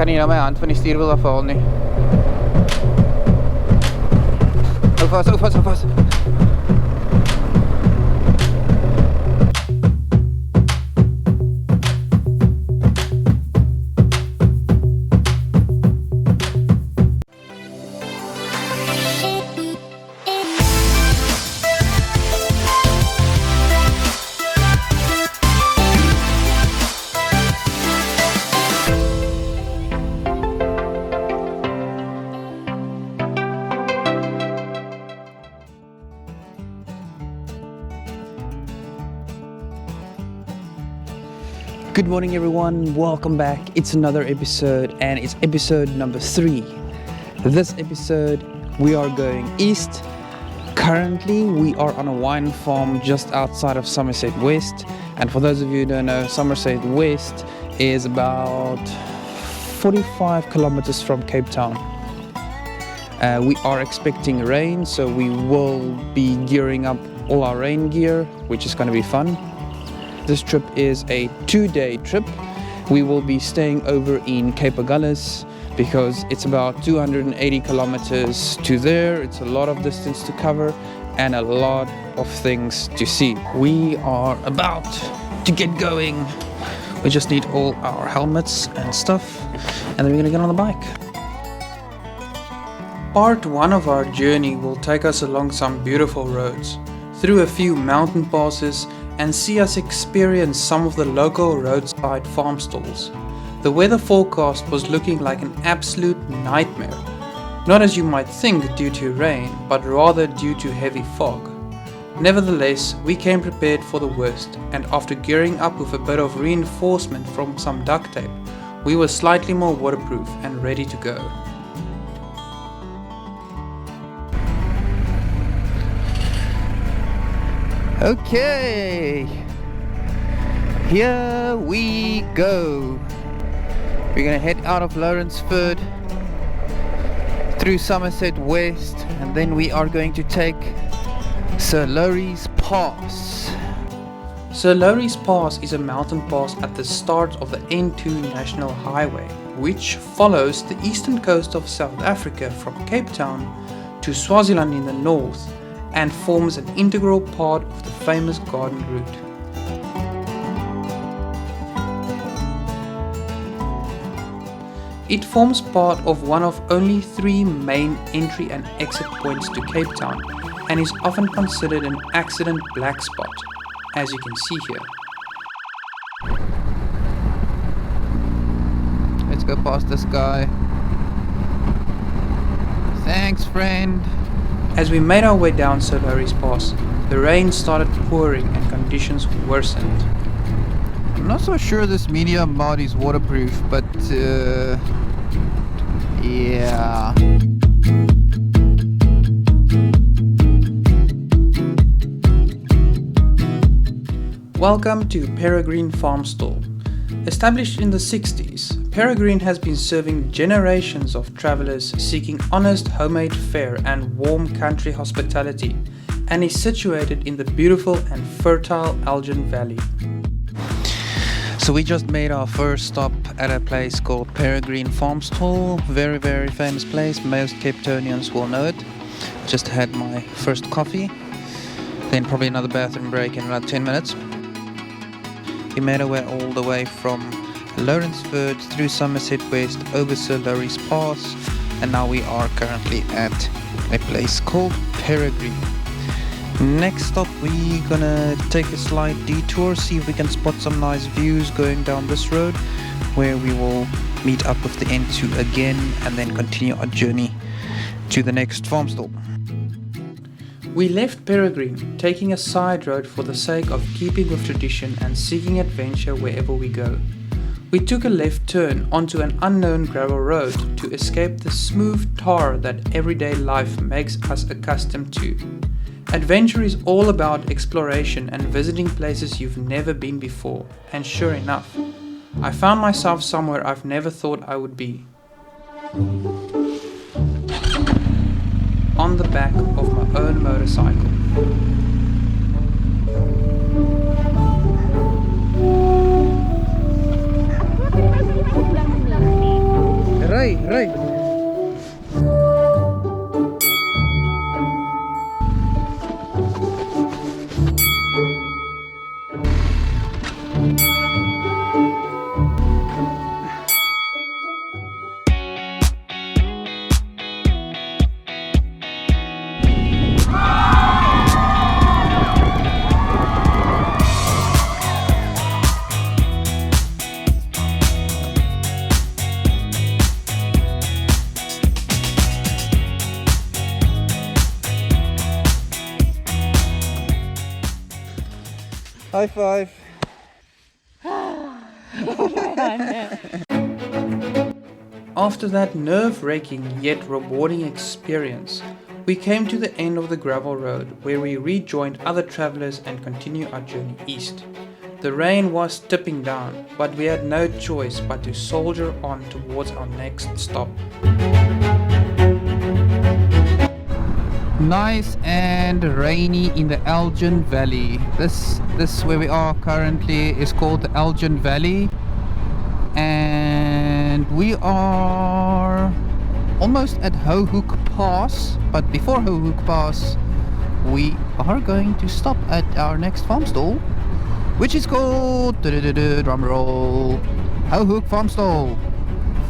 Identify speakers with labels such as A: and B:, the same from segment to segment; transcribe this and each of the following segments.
A: kan nie nou my hand van die stuurwiel afhaal nie. Hou vas. Good morning everyone, welcome back. It's another episode and it's episode number 3. This episode we are going east. Currently we are on a wine farm just outside of Somerset West, and for those of you who don't know, Somerset West is about 45 kilometers from Cape Town. We are expecting rain, so we will be gearing up all our rain gear, which is going to be fun. This trip is a 2-day trip. We will be staying over in Cape Agulhas because it's about 280 kilometers to there. It's a lot of distance to cover and a lot of things to see. We are about to get going. We just need all our helmets and stuff, and then we're gonna get on the bike. Part 1 of our journey will take us along some beautiful roads, through a few mountain passes, and see us experience some of the local roadside farm stalls. The weather forecast was looking like an absolute nightmare. Not as you might think due to rain, but rather due to heavy fog. Nevertheless, we came prepared for the worst, and after gearing up with a bit of reinforcement from some duct tape, we were slightly more waterproof and ready to go. Okay, here we go. We're gonna head out of Lawrenceford through Somerset West, and then we are going to take Sir Lowry's Pass. Sir Lowry's Pass is a mountain pass at the start of the N2 National Highway, which follows the eastern coast of South Africa from Cape Town to Swaziland in the north, and forms an integral part of the famous garden route. It forms part of one of only 3 main entry and exit points to Cape Town, and is often considered an accident black spot, as you can see here. Let's go past this guy. Thanks, friend. As we made our way down Sir Lowry's Pass, the rain started pouring and conditions worsened. I'm not so sure this medium mod is waterproof, but yeah. Welcome to Peregrine Farm Stall. Established in the 60s, Peregrine has been serving generations of travelers seeking honest homemade fare and warm country hospitality, and is situated in the beautiful and fertile Elgin Valley. So we just made our first stop at a place called Peregrine Farm Stall. Very, very famous place. Most Cape Townians will know it. Just had my first coffee, then probably another bathroom break in about 10 minutes. We made our way all the way from Lawrenceford through Somerset West over Sir Lowry's Pass, and now we are currently at a place called Peregrine. Next stop, we're gonna take a slight detour, see if we can spot some nice views going down this road, where we will meet up with the N2 again and then continue our journey to the next farm stall. We left Peregrine, taking a side road for the sake of keeping with tradition and seeking adventure wherever we go. We took a left turn onto an unknown gravel road to escape the smooth tar that everyday life makes us accustomed to. Adventure is all about exploration and visiting places you've never been before, and sure enough, I found myself somewhere I've never thought I would be. On the back of my own motorcycle. Right. High five. After that nerve-wracking yet rewarding experience, we came to the end of the gravel road where we rejoined other travelers and continued our journey east. The rain was tipping down, but we had no choice but to soldier on towards our next stop. Nice and rainy in the Elgin Valley. This where we are currently is called the Elgin Valley, and we are almost at Hohook Pass. But before Hohook Pass, we are going to stop at our next farm stall, which is called drum roll, Hohook Farm Stall.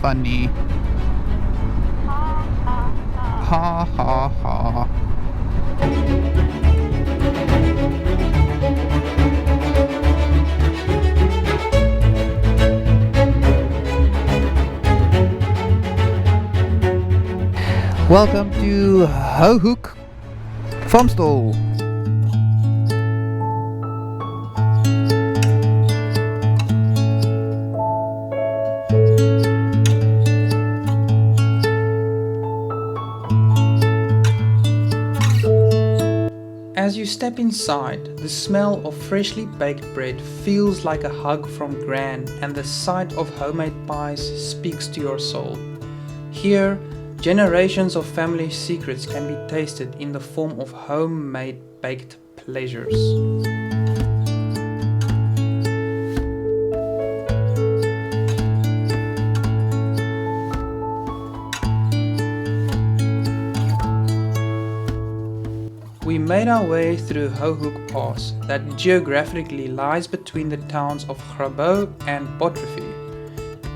A: Funny. Ha ha ha. Welcome to Hohook Farm Stall. As you step inside, the smell of freshly baked bread feels like a hug from Gran, and the sight of homemade pies speaks to your soul. Here, generations of family secrets can be tasted in the form of homemade baked pleasures. We made our way through Hohook Pass that geographically lies between the towns of Grabo and Potrefi.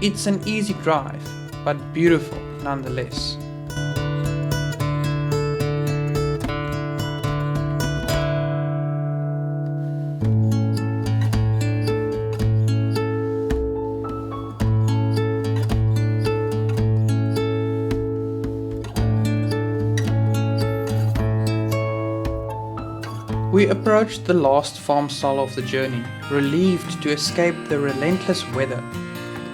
A: It's an easy drive, but beautiful nonetheless. We approached the last farm stall of the journey, relieved to escape the relentless weather.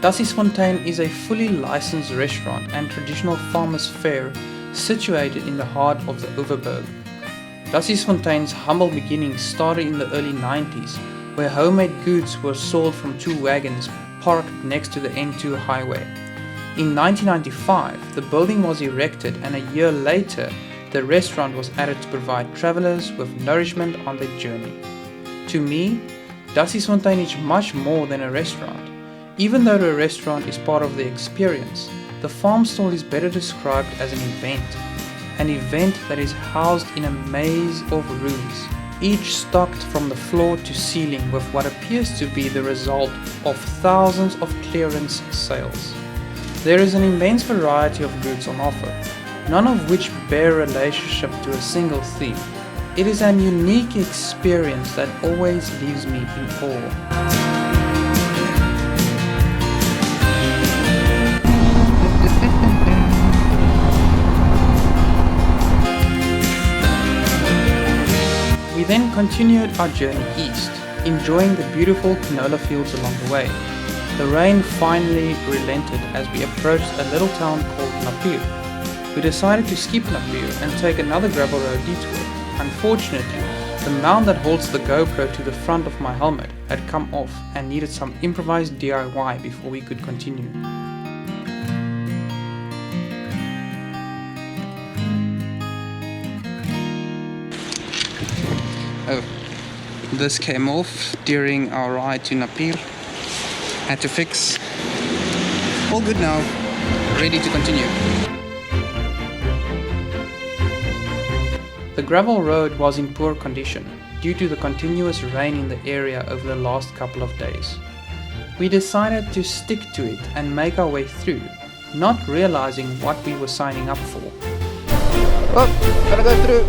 A: Dassiesfontein is a fully licensed restaurant and traditional farmers' fare situated in the heart of the Overberg. Dassiesfontein's humble beginnings started in the early 90s, where homemade goods were sold from two wagons parked next to the N2 highway. In 1995, the building was erected, and a year later, the restaurant was added to provide travelers with nourishment on their journey. To me, Dassiesfontein is much more than a restaurant. Even though the restaurant is part of the experience, the farm stall is better described as an event that is housed in a maze of rooms, each stocked from the floor to ceiling with what appears to be the result of thousands of clearance sales. There is an immense variety of goods on offer, none of which bear relationship to a single theme. It is an unique experience that always leaves me in awe. We then continued our journey east, enjoying the beautiful canola fields along the way. The rain finally relented as we approached a little town called Napier. We decided to skip Napier and take another gravel road detour. Unfortunately, the mount that holds the GoPro to the front of my helmet had come off and needed some improvised DIY before we could continue. Oh, this came off during our ride to Napier. Had to fix. All good now. ready to continue. The gravel road was in poor condition due to the continuous rain in the area over the last couple of days. We decided to stick to it and make our way through, not realizing what we were signing up for.
B: Oh, gotta go through.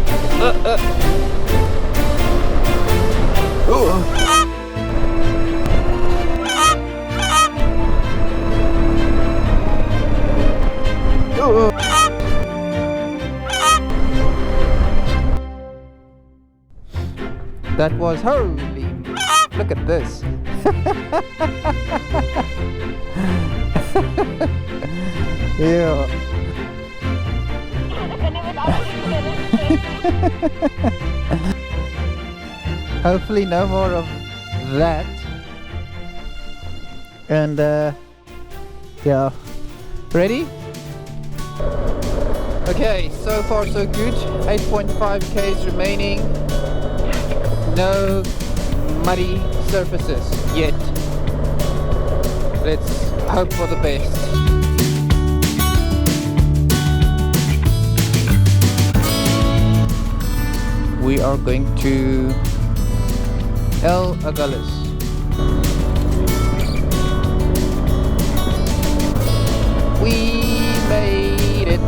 B: That was holy. Look at this. Yeah. Hopefully no more of that. And yeah. Ready? Okay, so far so good. 8.5 k's remaining. No muddy surfaces yet. Let's hope for the best. We are going to El Agalis. We made it.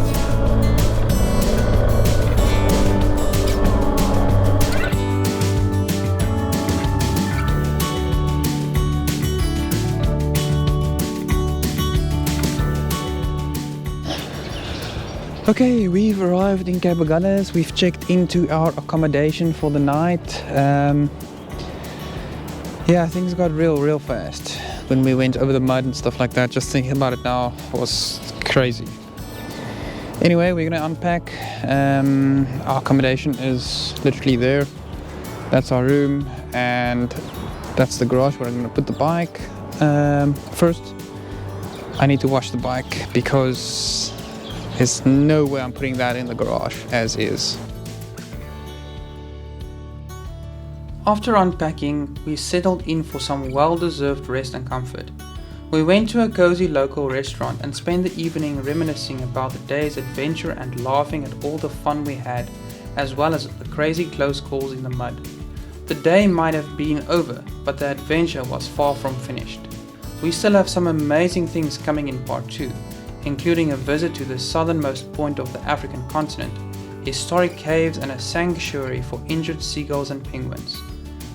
A: Okay, we've arrived in Cape Agalis. We've checked into our accommodation for the night. Yeah, things got real fast when we went over the mud and stuff like that. Just thinking about it now was crazy. Anyway, we're gonna unpack. Our accommodation is literally there. That's our room, and that's the garage where I'm gonna put the bike. First, I need to wash the bike because there's no way I'm putting that in the garage as is. After unpacking, we settled in for some well-deserved rest and comfort. We went to a cozy local restaurant and spent the evening reminiscing about the day's adventure and laughing at all the fun we had, as well as the crazy close calls in the mud. The day might have been over, but the adventure was far from finished. We still have some amazing things coming in part 2. Including a visit to the southernmost point of the African continent, historic caves and a sanctuary for injured seagulls and penguins.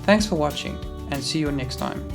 A: Thanks for watching, and see you next time.